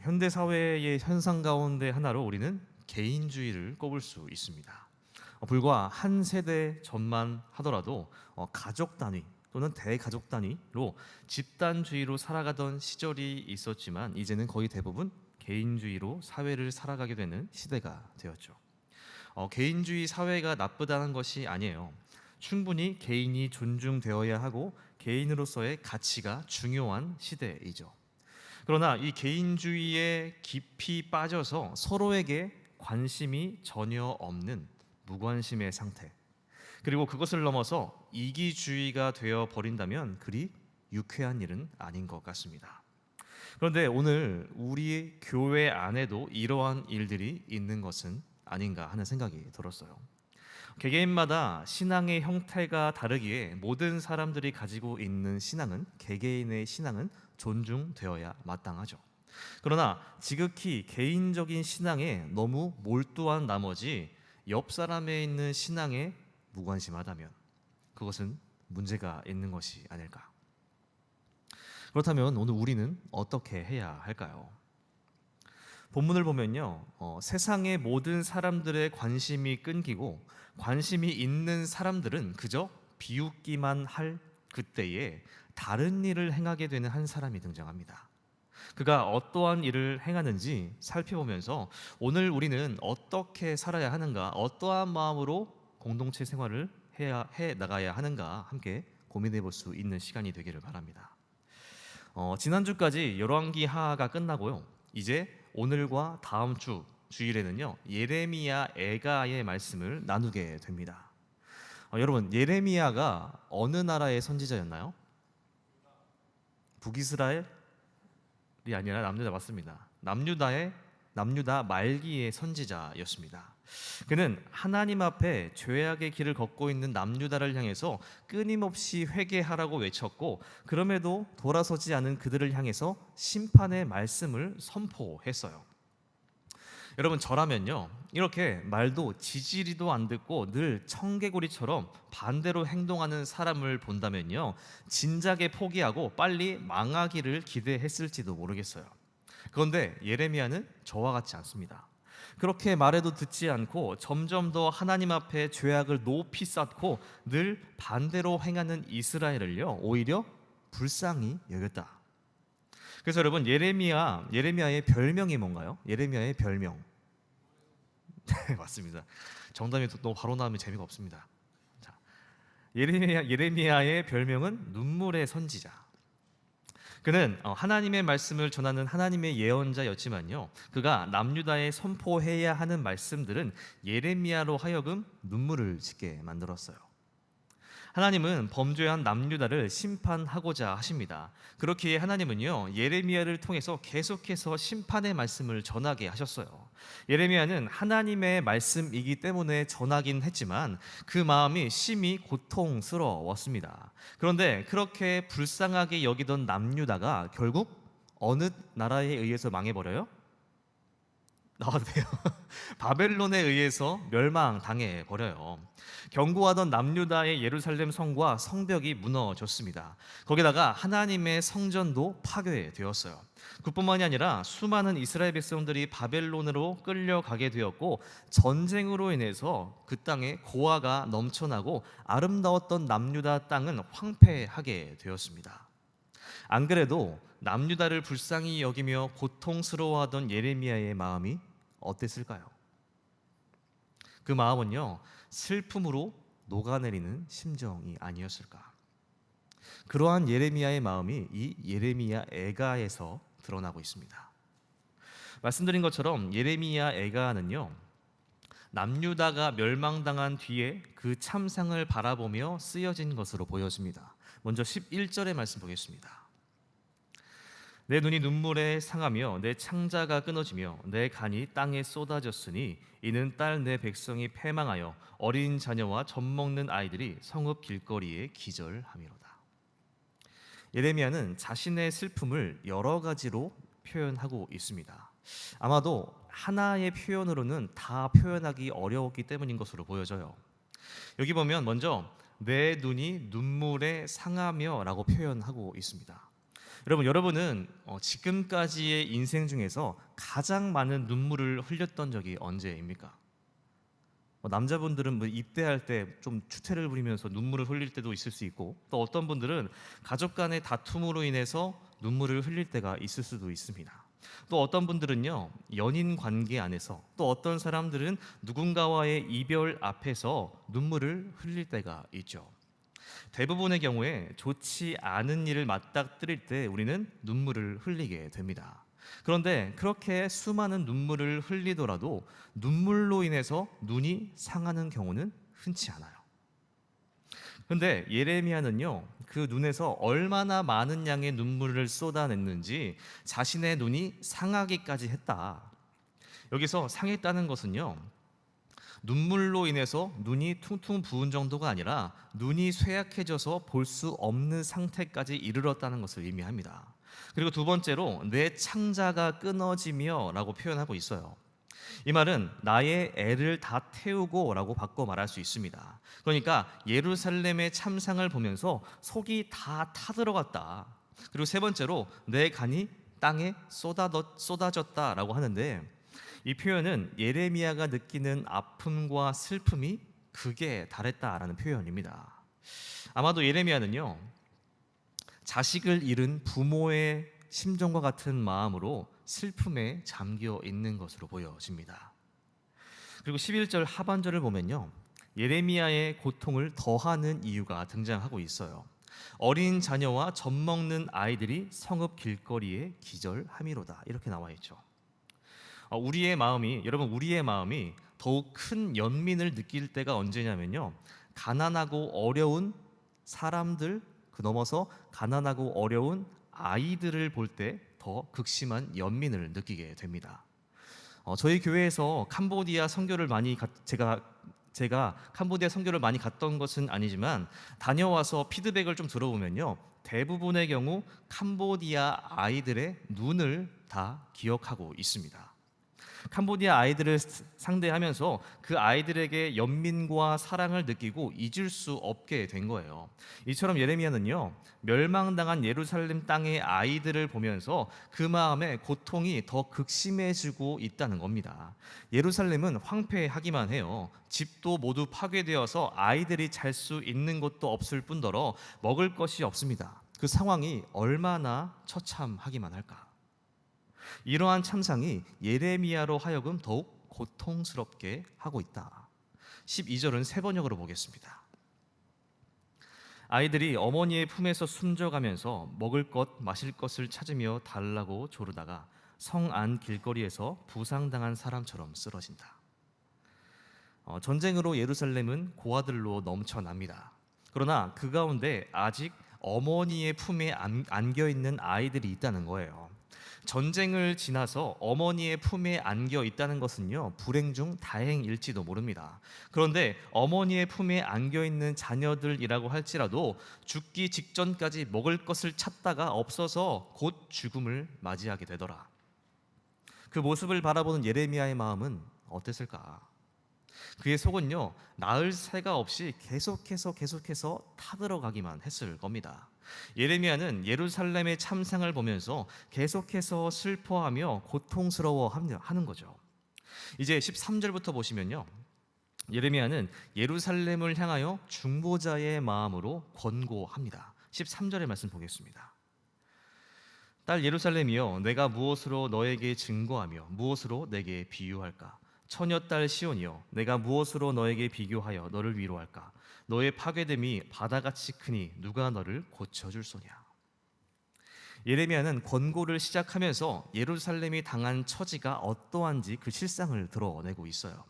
현대 사회의 현상 가운데 하나로 우리는 개인주의를 꼽을 수 있습니다. 불과 한 세대 전만 하더라도 가족 단위 또는 대가족 단위로 집단주의로 살아가던 시절이 있었지만 이제는 거의 대부분 개인주의로 사회를 살아가게 되는 시대가 되었죠. 개인주의 사회가 나쁘다는 것이 아니에요. 충분히 개인이 존중되어야 하고 개인으로서의 가치가 중요한 시대이죠. 그러나 이 개인주의에 깊이 빠져서 서로에게 관심이 전혀 없는 무관심의 상태, 그리고 그것을 넘어서 이기주의가 되어 버린다면 그리 유쾌한 일은 아닌 것 같습니다. 그런데 오늘 우리 교회 안에도 이러한 일들이 있는 것은 아닌가 하는 생각이 들었어요. 개개인마다 신앙의 형태가 다르기에 모든 사람들이 가지고 있는 신앙은, 개개인의 신앙은 존중되어야 마땅하죠. 그러나 지극히 개인적인 신앙에 너무 몰두한 나머지 옆 사람에 있는 신앙에 무관심하다면 그것은 문제가 있는 것이 아닐까. 그렇다면 오늘 우리는 어떻게 해야 할까요? 본문을 보면요, 세상의 모든 사람들의 관심이 끊기고 관심이 있는 사람들은 그저 비웃기만 할 그때에 다른 일을 행하게 되는 한 사람이 등장합니다. 그가 어떠한 일을 행하는지 살펴보면서 오늘 우리는 어떻게 살아야 하는가, 어떠한 마음으로 공동체 생활을 해 나가야 하는가 함께 고민해 볼 수 있는 시간이 되기를 바랍니다. 지난주까지 열왕기 하하가 끝나고요, 이제 오늘과 다음 주 주일에는요 예레미야 애가의 말씀을 나누게 됩니다. 여러분, 예레미야가 어느 나라의 선지자였나요? 북이스라엘이 아니라 남유다, 맞습니다. 남유다 말기의 선지자였습니다. 그는 하나님 앞에 죄악의 길을 걷고 있는 남유다를 향해서 끊임없이 회개하라고 외쳤고, 그럼에도 돌아서지 않은 그들을 향해서 심판의 말씀을 선포했어요. 여러분, 저라면요 이렇게 말도 지지리도 안 듣고 늘 청개구리처럼 반대로 행동하는 사람을 본다면요 진작에 포기하고 빨리 망하기를 기대했을지도 모르겠어요. 그런데 예레미야는 저와 같지 않습니다. 그렇게 말해도 듣지 않고 점점 더 하나님 앞에 죄악을 높이 쌓고 늘 반대로 행하는 이스라엘을요 오히려 불쌍히 여겼다. 그래서 여러분, 예레미야의 별명이 뭔가요? 예레미야의 별명. 네, 맞습니다. 정답이 너무 바로 나오면 재미가 없습니다. 자, 예레미야의 별명은 눈물의 선지자. 그는 하나님의 말씀을 전하는 하나님의 예언자였지만요, 그가 남유다에 선포해야 하는 말씀들은 예레미야로 하여금 눈물을 짓게 만들었어요. 하나님은 범죄한 남유다를 심판하고자 하십니다. 그렇기에 하나님은요 예레미야를 통해서 계속해서 심판의 말씀을 전하게 하셨어요. 예레미야는 하나님의 말씀이기 때문에 전하긴 했지만 그 마음이 심히 고통스러웠습니다. 그런데 그렇게 불쌍하게 여기던 남유다가 결국 어느 나라에 의해서 망해버려요? 나와도 돼요. 바벨론에 의해서 멸망당해 버려요. 견고하던 남유다의 예루살렘 성과 성벽이 무너졌습니다. 거기다가 하나님의 성전도 파괴되었어요. 그뿐만이 아니라 수많은 이스라엘 백성들이 바벨론으로 끌려가게 되었고, 전쟁으로 인해서 그 땅에 고아가 넘쳐나고 아름다웠던 남유다 땅은 황폐하게 되었습니다. 안 그래도 남유다를 불쌍히 여기며 고통스러워하던 예레미야의 마음이 어땠을까요? 그 마음은요 슬픔으로 녹아내리는 심정이 아니었을까. 그러한 예레미야의 마음이 이 예레미야 애가에서 드러나고 있습니다. 말씀드린 것처럼 예레미야 애가는요 남유다가 멸망당한 뒤에 그 참상을 바라보며 쓰여진 것으로 보여집니다. 먼저 11절의 말씀 보겠습니다. 내 눈이 눈물에 상하며 내 창자가 끊어지며 내 간이 땅에 쏟아졌으니 이는 딸 내 백성이 패망하여 어린 자녀와 젖먹는 아이들이 성읍 길거리에 기절함이로다. 예레미야는 자신의 슬픔을 여러 가지로 표현하고 있습니다. 아마도 하나의 표현으로는 다 표현하기 어려웠기 때문인 것으로 보여져요. 여기 보면 먼저 내 눈이 눈물에 상하며 라고 표현하고 있습니다. 여러분은 지금까지의 인생 중에서 가장 많은 눈물을 흘렸던 적이 언제입니까? 남자분들은 입대할 때 좀 추태를 부리면서 눈물을 흘릴 때도 있을 수 있고, 또 어떤 분들은 가족 간의 다툼으로 인해서 눈물을 흘릴 때가 있을 수도 있습니다. 또 어떤 분들은요, 연인 관계 안에서, 또 어떤 사람들은 누군가와의 이별 앞에서 눈물을 흘릴 때가 있죠. 대부분의 경우에 좋지 않은 일을 맞닥뜨릴 때 우리는 눈물을 흘리게 됩니다. 그런데 그렇게 수많은 눈물을 흘리더라도 눈물로 인해서 눈이 상하는 경우는 흔치 않아요. 그런데 예레미야는요, 그 눈에서 얼마나 많은 양의 눈물을 쏟아냈는지 자신의 눈이 상하기까지 했다. 여기서 상했다는 것은요, 눈물로 인해서 눈이 퉁퉁 부은 정도가 아니라 눈이 쇠약해져서 볼 수 없는 상태까지 이르렀다는 것을 의미합니다. 그리고 두 번째로 내 창자가 끊어지며 라고 표현하고 있어요. 이 말은 나의 애를 다 태우고 라고 바꿔 말할 수 있습니다. 그러니까 예루살렘의 참상을 보면서 속이 다 타들어갔다. 그리고 세 번째로 내 간이 땅에 쏟아졌다 라고 하는데, 이 표현은 예레미야가 느끼는 아픔과 슬픔이 극에 달했다라는 표현입니다. 아마도 예레미야는요, 자식을 잃은 부모의 심정과 같은 마음으로 슬픔에 잠겨 있는 것으로 보여집니다. 그리고 11절 하반절을 보면요, 예레미야의 고통을 더하는 이유가 등장하고 있어요. 어린 자녀와 젖 먹는 아이들이 성읍 길거리에 기절함이로다, 이렇게 나와 있죠. 우리의 마음이 더욱 큰 연민을 느낄 때가 언제냐면요, 가난하고 어려운 사람들, 그 넘어서 가난하고 어려운 아이들을 볼 때 더 극심한 연민을 느끼게 됩니다. 저희 교회에서 캄보디아 선교를 제가 캄보디아 선교를 많이 갔던 것은 아니지만 다녀와서 피드백을 좀 들어보면요, 대부분의 경우 캄보디아 아이들의 눈을 다 기억하고 있습니다. 캄보디아 아이들을 상대하면서 그 아이들에게 연민과 사랑을 느끼고 잊을 수 없게 된 거예요. 이처럼 예레미야는요, 멸망당한 예루살렘 땅의 아이들을 보면서 그 마음에 고통이 더 극심해지고 있다는 겁니다. 예루살렘은 황폐하기만 해요. 집도 모두 파괴되어서 아이들이 잘 수 있는 곳도 없을 뿐더러 먹을 것이 없습니다. 그 상황이 얼마나 처참하기만 할까. 이러한 참상이 예레미야로 하여금 더욱 고통스럽게 하고 있다. 12절은 세 번역으로 보겠습니다. 아이들이 어머니의 품에서 숨져가면서 먹을 것, 마실 것을 찾으며 달라고 조르다가 성 안 길거리에서 부상당한 사람처럼 쓰러진다. 전쟁으로 예루살렘은 고아들로 넘쳐납니다. 그러나 그 가운데 아직 어머니의 품에 안겨 있는 아이들이 있다는 거예요. 전쟁을 지나서 어머니의 품에 안겨 있다는 것은요, 불행 중 다행일지도 모릅니다. 그런데 어머니의 품에 안겨 있는 자녀들이라고 할지라도 죽기 직전까지 먹을 것을 찾다가 없어서 곧 죽음을 맞이하게 되더라. 그 모습을 바라보는 예레미야의 마음은 어땠을까? 그의 속은요, 나을 새가 없이 계속해서 타들어가기만 했을 겁니다. 예레미야는 예루살렘의 참상을 보면서 계속해서 슬퍼하며 고통스러워하는 거죠. 이제 13절부터 보시면요, 예레미야는 예루살렘을 향하여 중보자의 마음으로 권고합니다. 13절의 말씀 보겠습니다. 딸 예루살렘이여, 내가 무엇으로 너에게 증거하며 무엇으로 내게 비유할까? 처녀딸 시온이여, 내가 무엇으로 너에게 비교하여 너를 위로할까? 너의 파괴됨이 바다같이 크니 누가 너를 고쳐줄 소냐? 예레미야는 권고를 시작하면서 예루살렘이 당한 처지가 어떠한지 그 실상을 드러내고 있어요.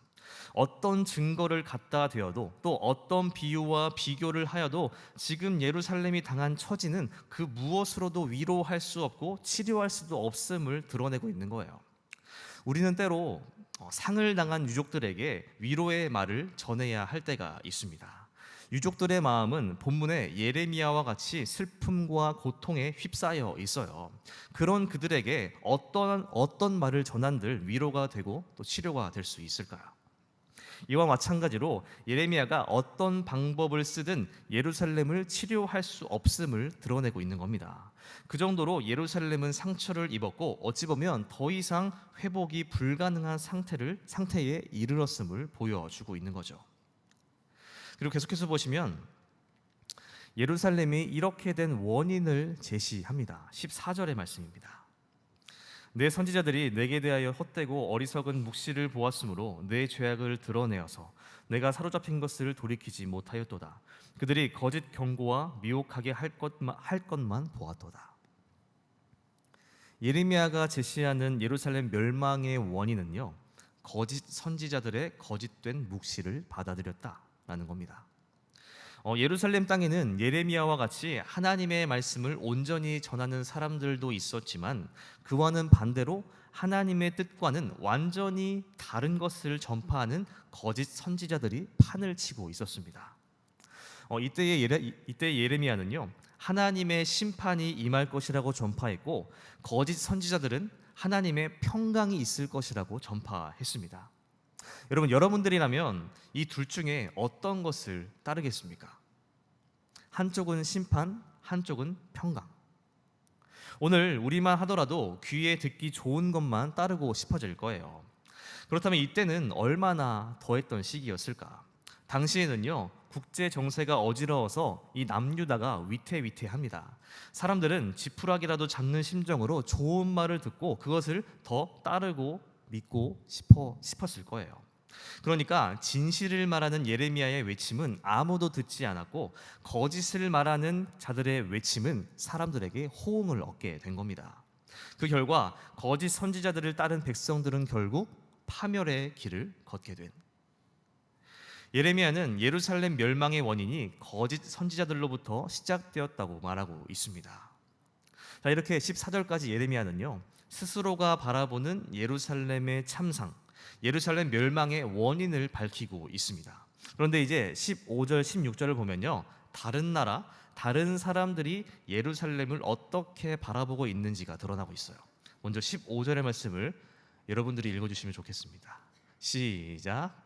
어떤 증거를 갖다 대어도, 또 어떤 비유와 비교를 하여도 지금 예루살렘이 당한 처지는 그 무엇으로도 위로할 수 없고 치료할 수도 없음을 드러내고 있는 거예요. 우리는 때로 상을 당한 유족들에게 위로의 말을 전해야 할 때가 있습니다. 유족들의 마음은 본문의 예레미야와 같이 슬픔과 고통에 휩싸여 있어요. 그런 그들에게 어떤 말을 전한들 위로가 되고 또 치료가 될 수 있을까요? 이와 마찬가지로 예레미야가 어떤 방법을 쓰든 예루살렘을 치료할 수 없음을 드러내고 있는 겁니다. 그 정도로 예루살렘은 상처를 입었고 어찌 보면 더 이상 회복이 불가능한 상태에 이르렀음을 보여주고 있는 거죠. 그리고 계속해서 보시면 예루살렘이 이렇게 된 원인을 제시합니다. 14절의 말씀입니다. 내 선지자들이 내게 대하여 헛되고 어리석은 묵시를 보았으므로 내 죄악을 드러내어서 내가 사로잡힌 것을 돌이키지 못하였도다. 그들이 거짓 경고와 미혹하게 할 것만 보았도다. 예레미야가 제시하는 예루살렘 멸망의 원인은요, 거짓 선지자들의 거짓된 묵시를 받아들였다라는 겁니다. 예루살렘 땅에는 예레미야와 같이 하나님의 말씀을 온전히 전하는 사람들도 있었지만 그와는 반대로 하나님의 뜻과는 완전히 다른 것을 전파하는 거짓 선지자들이 판을 치고 있었습니다. 이때 예레미야는요, 하나님의 심판이 임할 것이라고 전파했고 거짓 선지자들은 하나님의 평강이 있을 것이라고 전파했습니다. 여러분들이라면 이 둘 중에 어떤 것을 따르겠습니까? 한쪽은 심판, 한쪽은 평강. 오늘 우리만 하더라도 귀에 듣기 좋은 것만 따르고 싶어질 거예요. 그렇다면 이때는 얼마나 더했던 시기였을까? 당시에는요, 국제 정세가 어지러워서 이 남유다가 위태위태합니다. 사람들은 지푸라기라도 잡는 심정으로 좋은 말을 듣고 그것을 더 따르고 믿고 싶었을 거예요. 그러니까 진실을 말하는 예레미야의 외침은 아무도 듣지 않았고 거짓을 말하는 자들의 외침은 사람들에게 호응을 얻게 된 겁니다. 그 결과 거짓 선지자들을 따른 백성들은 결국 파멸의 길을 걷게 된, 예레미야는 예루살렘 멸망의 원인이 거짓 선지자들로부터 시작되었다고 말하고 있습니다. 자, 이렇게 14절까지 예레미야는요, 스스로가 바라보는 예루살렘의 참상, 예루살렘 멸망의 원인을 밝히고 있습니다. 그런데 이제 15절, 16절을 보면요, 다른 나라, 다른 사람들이 예루살렘을 어떻게 바라보고 있는지가 드러나고 있어요. 먼저 15절의 말씀을 여러분들이 읽어주시면 좋겠습니다. 시작.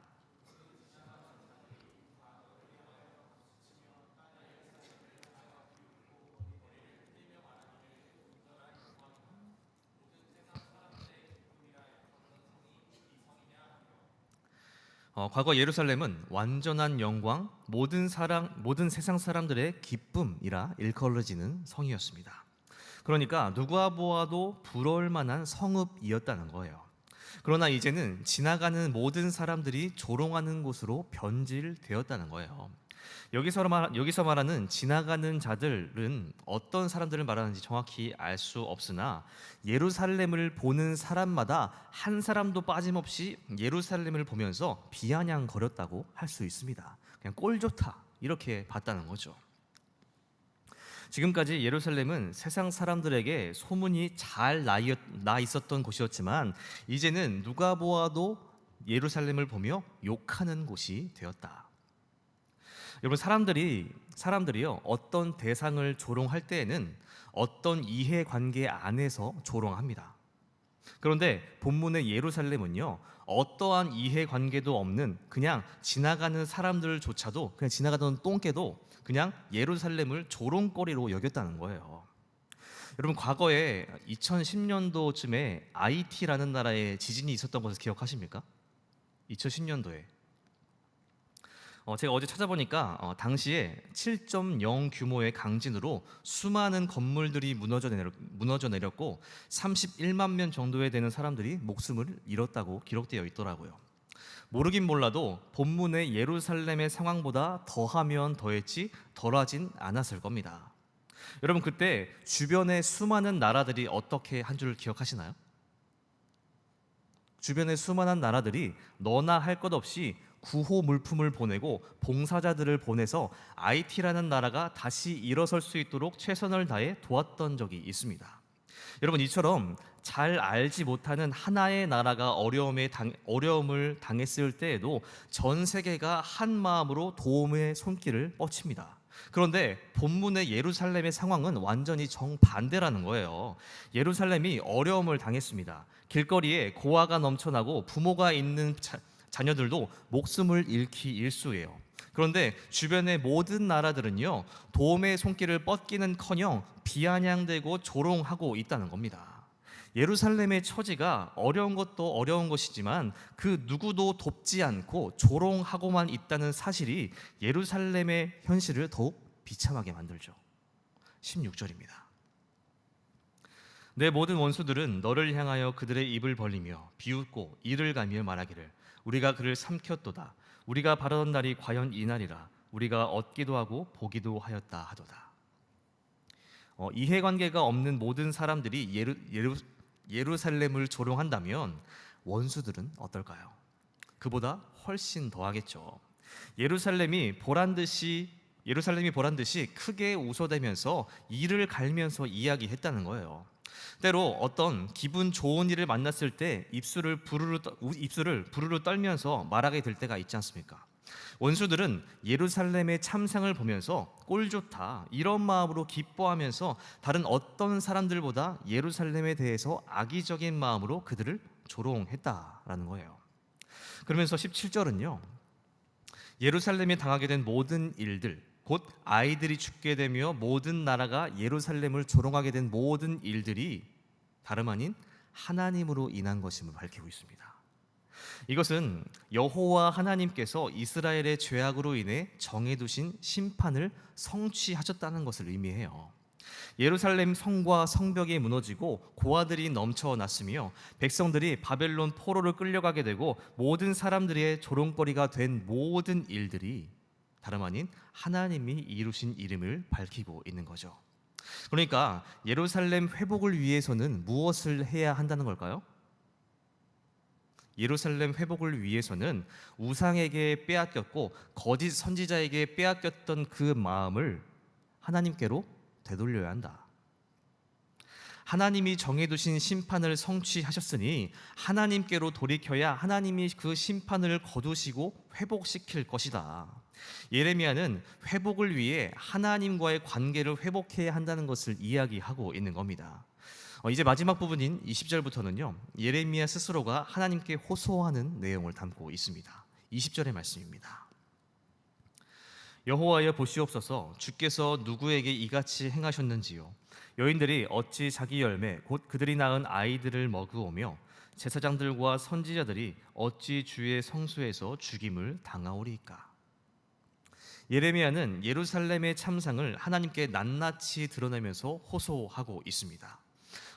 과거 예루살렘은 완전한 영광, 모든 세상 사람들의 기쁨이라 일컬어지는 성이었습니다. 그러니까 누가 보아도 부러울 만한 성읍이었다는 거예요. 그러나 이제는 지나가는 모든 사람들이 조롱하는 곳으로 변질되었다는 거예요. 여기서 말하는 지나가는 자들은 어떤 사람들을 말하는지 정확히 알 수 없으나 예루살렘을 보는 사람마다 한 사람도 빠짐없이 예루살렘을 보면서 비아냥거렸다고 할 수 있습니다. 그냥 꼴 좋다 이렇게 봤다는 거죠. 지금까지 예루살렘은 세상 사람들에게 소문이 잘 나 있었던 곳이었지만 이제는 누가 보아도 예루살렘을 보며 욕하는 곳이 되었다. 여러분, 사람들이요, 어떤 대상을 조롱할 때에는 어떤 이해관계 안에서 조롱합니다. 그런데 본문의 예루살렘은요, 어떠한 이해관계도 없는 그냥 지나가는 사람들조차도, 그냥 지나가던 똥개도 그냥 예루살렘을 조롱거리로 여겼다는 거예요. 여러분, 과거에 2010년도쯤에 IT라는 나라에 지진이 있었던 것을 기억하십니까? 2010년도에 제가 어제 찾아보니까 당시에 7.0 규모의 강진으로 수많은 건물들이 무너져 내렸고 31만 명 정도에 되는 사람들이 목숨을 잃었다고 기록되어 있더라고요. 모르긴 몰라도 본문의 예루살렘의 상황보다 더하면 더했지 덜하진 않았을 겁니다. 여러분, 그때 주변의 수많은 나라들이 어떻게 한 줄 기억하시나요? 주변의 수많은 나라들이 너나 할 것 없이 구호 물품을 보내고 봉사자들을 보내서 IT라는 나라가 다시 일어설 수 있도록 최선을 다해 도왔던 적이 있습니다. 여러분, 이처럼 잘 알지 못하는 하나의 나라가 어려움을 당했을 때에도 전 세계가 한 마음으로 도움의 손길을 뻗칩니다. 그런데 본문의 예루살렘의 상황은 완전히 정반대라는 거예요. 예루살렘이 어려움을 당했습니다. 길거리에 고아가 넘쳐나고 자녀들도 목숨을 잃기 일쑤예요. 그런데 주변의 모든 나라들은요, 도움의 손길을 뻗기는커녕 비아냥대고 조롱하고 있다는 겁니다. 예루살렘의 처지가 어려운 것도 어려운 것이지만 그 누구도 돕지 않고 조롱하고만 있다는 사실이 예루살렘의 현실을 더욱 비참하게 만들죠. 16절입니다. 내 모든 원수들은 너를 향하여 그들의 입을 벌리며 비웃고 이를 가며 말하기를 우리가 그를 삼켰도다. 우리가 바라던 날이 과연 이 날이라. 우리가 얻기도 하고 보기도 하였다 하도다. 이해관계가 없는 모든 사람들이 예루살렘을 조롱한다면 원수들은 어떨까요? 그보다 훨씬 더하겠죠. 예루살렘이 보란 듯이 크게 웃어대면서 이를 갈면서 이야기했다는 거예요. 때로 어떤 기분 좋은 일을 만났을 때 입술을 부르르 떨면서 말하게 될 때가 있지 않습니까? 원수들은 예루살렘의 참상을 보면서 꼴 좋다 이런 마음으로 기뻐하면서 다른 어떤 사람들보다 예루살렘에 대해서 악의적인 마음으로 그들을 조롱했다라는 거예요. 그러면서 17절은요, 예루살렘이 당하게 된 모든 일들, 곧 아이들이 죽게 되며 모든 나라가 예루살렘을 조롱하게 된 모든 일들이 다름 아닌 하나님으로 인한 것임을 밝히고 있습니다. 이것은 여호와 하나님께서 이스라엘의 죄악으로 인해 정해두신 심판을 성취하셨다는 것을 의미해요. 예루살렘 성과 성벽이 무너지고 고아들이 넘쳐났으며 백성들이 바벨론 포로를 끌려가게 되고 모든 사람들의 조롱거리가 된 모든 일들이 다름 아닌 하나님이 이루신 이름을 밝히고 있는 거죠. 그러니까 예루살렘 회복을 위해서는 무엇을 해야 한다는 걸까요? 예루살렘 회복을 위해서는 우상에게 빼앗겼고 거짓 선지자에게 빼앗겼던 그 마음을 하나님께로 되돌려야 한다. 하나님이 정해두신 심판을 성취하셨으니 하나님께로 돌이켜야 하나님이 그 심판을 거두시고 회복시킬 것이다. 예레미야는 회복을 위해 하나님과의 관계를 회복해야 한다는 것을 이야기하고 있는 겁니다. 이제 마지막 부분인 20절부터는요, 예레미야 스스로가 하나님께 호소하는 내용을 담고 있습니다. 20절의 말씀입니다. 여호와여 보시옵소서, 주께서 누구에게 이같이 행하셨는지요. 여인들이 어찌 자기 열매 곧 그들이 낳은 아이들을 먹으오며 제사장들과 선지자들이 어찌 주의 성소에서 죽임을 당하오리이까. 예레미야는 예루살렘의 참상을 하나님께 낱낱이 드러내면서 호소하고 있습니다.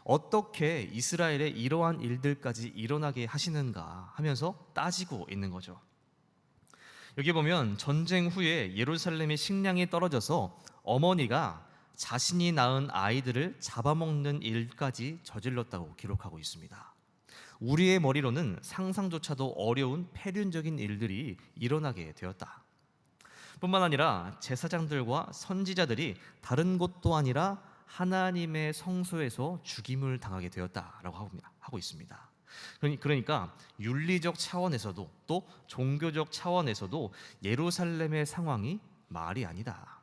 어떻게 이스라엘의 이러한 일들까지 일어나게 하시는가 하면서 따지고 있는 거죠. 여기 보면 전쟁 후에 예루살렘의 식량이 떨어져서 어머니가 자신이 낳은 아이들을 잡아먹는 일까지 저질렀다고 기록하고 있습니다. 우리의 머리로는 상상조차도 어려운 폐륜적인 일들이 일어나게 되었다. 뿐만 아니라 제사장들과 선지자들이 다른 곳도 아니라 하나님의 성소에서 죽임을 당하게 되었다라고 하고 있습니다. 그러니까 윤리적 차원에서도 또 종교적 차원에서도 예루살렘의 상황이 말이 아니다.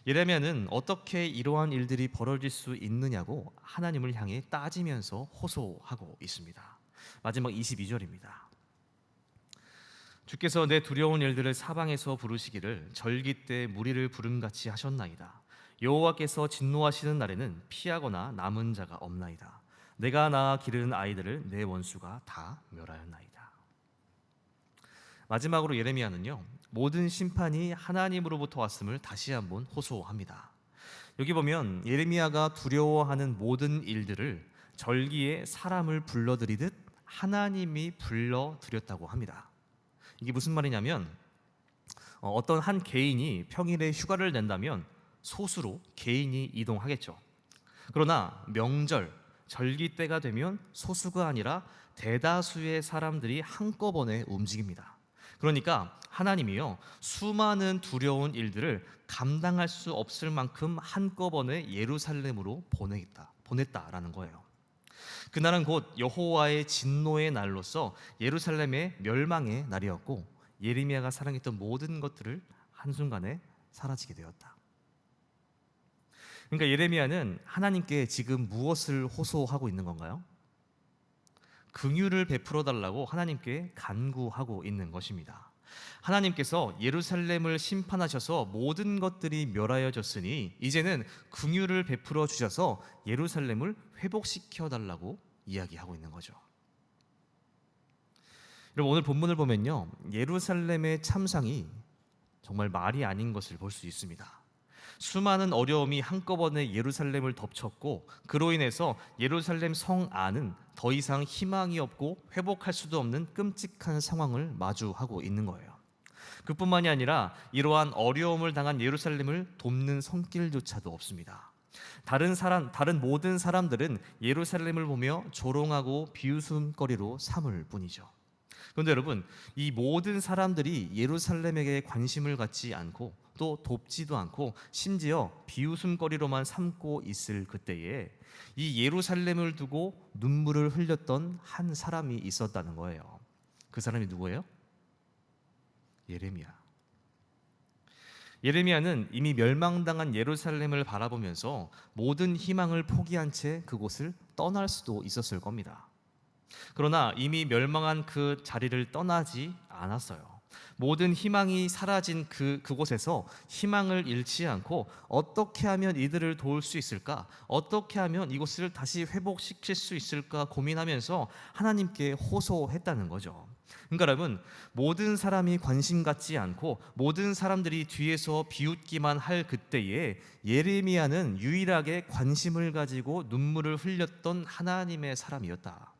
예레미야는 어떻게 이러한 일들이 벌어질 수 있느냐고 하나님을 향해 따지면서 호소하고 있습니다. 마지막 22절입니다. 주께서 내 두려운 일들을 사방에서 부르시기를 절기 때 무리를 부름같이 하셨나이다. 여호와께서 진노하시는 날에는 피하거나 남은 자가 없나이다. 내가 낳아 기르는 아이들을 내 원수가 다 멸하였나이다. 마지막으로 예레미야는요, 모든 심판이 하나님으로부터 왔음을 다시 한번 호소합니다. 여기 보면 예레미야가 두려워하는 모든 일들을 절기에 사람을 불러들이듯 하나님이 불러들였다고 합니다. 이게 무슨 말이냐면 어떤 한 개인이 평일에 휴가를 낸다면 소수로 개인이 이동하겠죠. 그러나 명절, 절기 때가 되면 소수가 아니라 대다수의 사람들이 한꺼번에 움직입니다. 그러니까 하나님이요, 수많은 두려운 일들을 감당할 수 없을 만큼 한꺼번에 예루살렘으로 보냈다라는 거예요. 그날은 곧 여호와의 진노의 날로서 예루살렘의 멸망의 날이었고 예레미야가 사랑했던 모든 것들을 한순간에 사라지게 되었다. 그러니까 예레미야는 하나님께 지금 무엇을 호소하고 있는 건가요? 긍휼을 베풀어 달라고 하나님께 간구하고 있는 것입니다. 하나님께서 예루살렘을 심판하셔서 모든 것들이 멸하여졌으니 이제는 긍휼을 베풀어 주셔서 예루살렘을 회복시켜 달라고 이야기하고 있는 거죠. 여러분, 오늘 본문을 보면요, 예루살렘의 참상이 정말 말이 아닌 것을 볼 수 있습니다. 수많은 어려움이 한꺼번에 예루살렘을 덮쳤고 그로 인해서 예루살렘 성 안은 더 이상 희망이 없고 회복할 수도 없는 끔찍한 상황을 마주하고 있는 거예요. 그뿐만이 아니라 이러한 어려움을 당한 예루살렘을 돕는 손길조차도 없습니다. 다른 모든 사람들은 예루살렘을 보며 조롱하고 비웃음거리로 삼을 뿐이죠. 그런데 여러분, 이 모든 사람들이 예루살렘에게 관심을 갖지 않고 또 돕지도 않고 심지어 비웃음거리로만 삼고 있을 그때에 이 예루살렘을 두고 눈물을 흘렸던 한 사람이 있었다는 거예요. 그 사람이 누구예요? 예레미야. 예레미야는 이미 멸망당한 예루살렘을 바라보면서 모든 희망을 포기한 채 그곳을 떠날 수도 있었을 겁니다. 그러나 이미 멸망한 그 자리를 떠나지 않았어요. 모든 희망이 사라진 그곳에서 희망을 잃지 않고 어떻게 하면 이들을 도울 수 있을까? 어떻게 하면 이곳을 다시 회복시킬 수 있을까 고민하면서 하나님께 호소했다는 거죠. 그러니까 여러분, 모든 사람이 관심 갖지 않고 모든 사람들이 뒤에서 비웃기만 할 그때에 예레미야는 유일하게 관심을 가지고 눈물을 흘렸던 하나님의 사람이었다.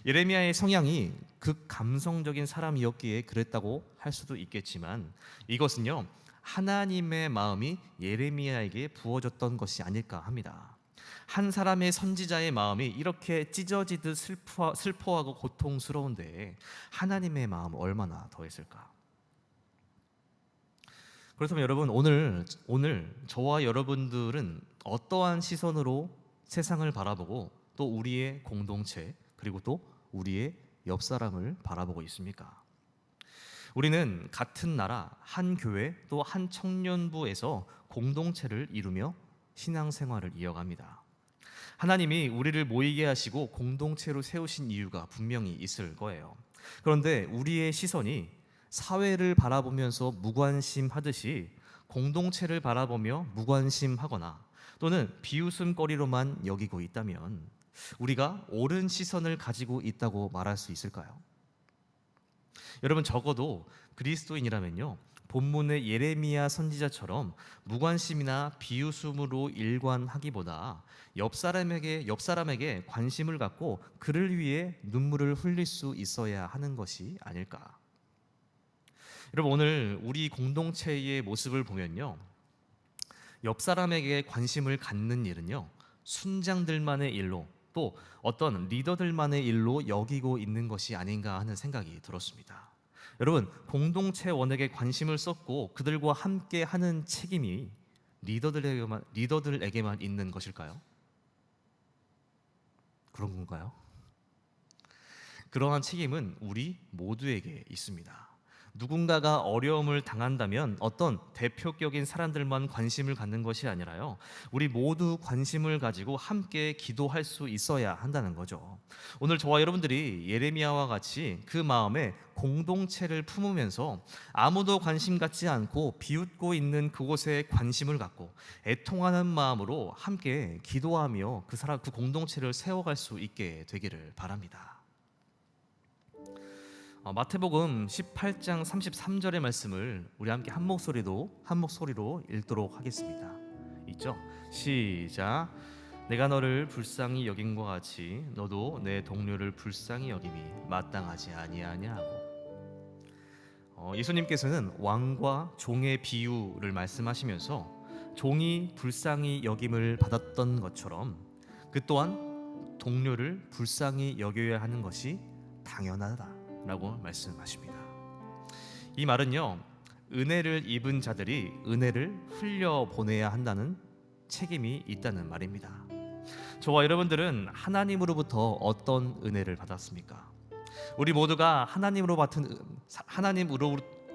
예레미야의 성향이 극감성적인 사람이었기에 그랬다고 할 수도 있겠지만 이것은요, 하나님의 마음이 예레미야에게 부어졌던 것이 아닐까 합니다. 한 사람의 선지자의 마음이 이렇게 찢어지듯 슬퍼하고 고통스러운데 하나님의 마음은 얼마나 더했을까? 그렇다면 여러분, 오늘 저와 여러분들은 어떠한 시선으로 세상을 바라보고 또 우리의 공동체 그리고 또 우리의 옆 사람을 바라보고 있습니까? 우리는 같은 나라, 한 교회 또 한 청년부에서 공동체를 이루며 신앙생활을 이어갑니다. 하나님이 우리를 모이게 하시고 공동체로 세우신 이유가 분명히 있을 거예요. 그런데 우리의 시선이 사회를 바라보면서 무관심하듯이 공동체를 바라보며 무관심하거나 또는 비웃음거리로만 여기고 있다면 우리가 옳은 시선을 가지고 있다고 말할 수 있을까요? 여러분, 적어도 그리스도인이라면요, 본문의 예레미야 선지자처럼 무관심이나 비웃음으로 일관하기보다 옆 사람에게 관심을 갖고 그를 위해 눈물을 흘릴 수 있어야 하는 것이 아닐까. 여러분, 오늘 우리 공동체의 모습을 보면요, 옆 사람에게 관심을 갖는 일은요, 순장들만의 일로 또 어떤 리더들만의 일로 여기고 있는 것이 아닌가 하는 생각이 들었습니다. 여러분, 공동체원에게 관심을 쏟고 그들과 함께 하는 책임이 리더들에게만 있는 것일까요? 그런 건가요? 그러한 책임은 우리 모두에게 있습니다. 누군가가 어려움을 당한다면 어떤 대표격인 사람들만 관심을 갖는 것이 아니라요, 우리 모두 관심을 가지고 함께 기도할 수 있어야 한다는 거죠. 오늘 저와 여러분들이 예레미야와 같이 그 마음에 공동체를 품으면서 아무도 관심 갖지 않고 비웃고 있는 그곳에 관심을 갖고 애통하는 마음으로 함께 기도하며 그 공동체를 세워갈 수 있게 되기를 바랍니다. 마태복음 18장 33절의 말씀을 우리 함께 한 목소리로 읽도록 하겠습니다. 있죠? 시작. 내가 너를 불쌍히 여김과 같이 너도 내 동료를 불쌍히 여김이 마땅하지 아니하냐 하고, 예수님께서는 왕과 종의 비유를 말씀하시면서 종이 불쌍히 여김을 받았던 것처럼 그 또한 동료를 불쌍히 여겨야 하는 것이 당연하다 라고 말씀하십니다. 이 말은요, 은혜를 입은 자들이 은혜를 흘려보내야 한다는 책임이 있다는 말입니다. 저와 여러분들은 하나님으로부터 어떤 은혜를 받았습니까? 우리 모두가 하나님으로부터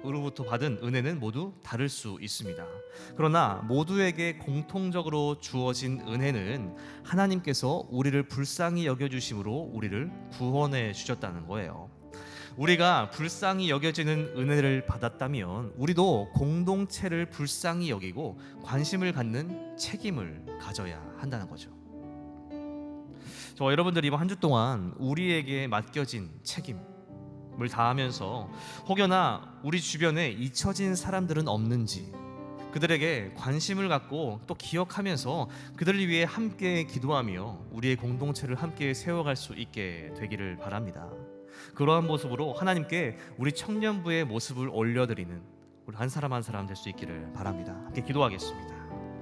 으로부터 받은 은혜는 모두 다를 수 있습니다. 그러나 모두에게 공통적으로 주어진 은혜는 하나님께서 우리를 불쌍히 여겨주심으로 우리를 구원해 주셨다는 거예요. 우리가 불쌍히 여겨지는 은혜를 받았다면 우리도 공동체를 불쌍히 여기고 관심을 갖는 책임을 가져야 한다는 거죠. 여러분들이 이번 한 주 동안 우리에게 맡겨진 책임을 다하면서 혹여나 우리 주변에 잊혀진 사람들은 없는지 그들에게 관심을 갖고 또 기억하면서 그들을 위해 함께 기도하며 우리의 공동체를 함께 세워갈 수 있게 되기를 바랍니다. 그러한 모습으로 하나님께 우리 청년부의 모습을 올려드리는 우리 한 사람 한 사람 될 수 있기를 바랍니다. 함께 기도하겠습니다.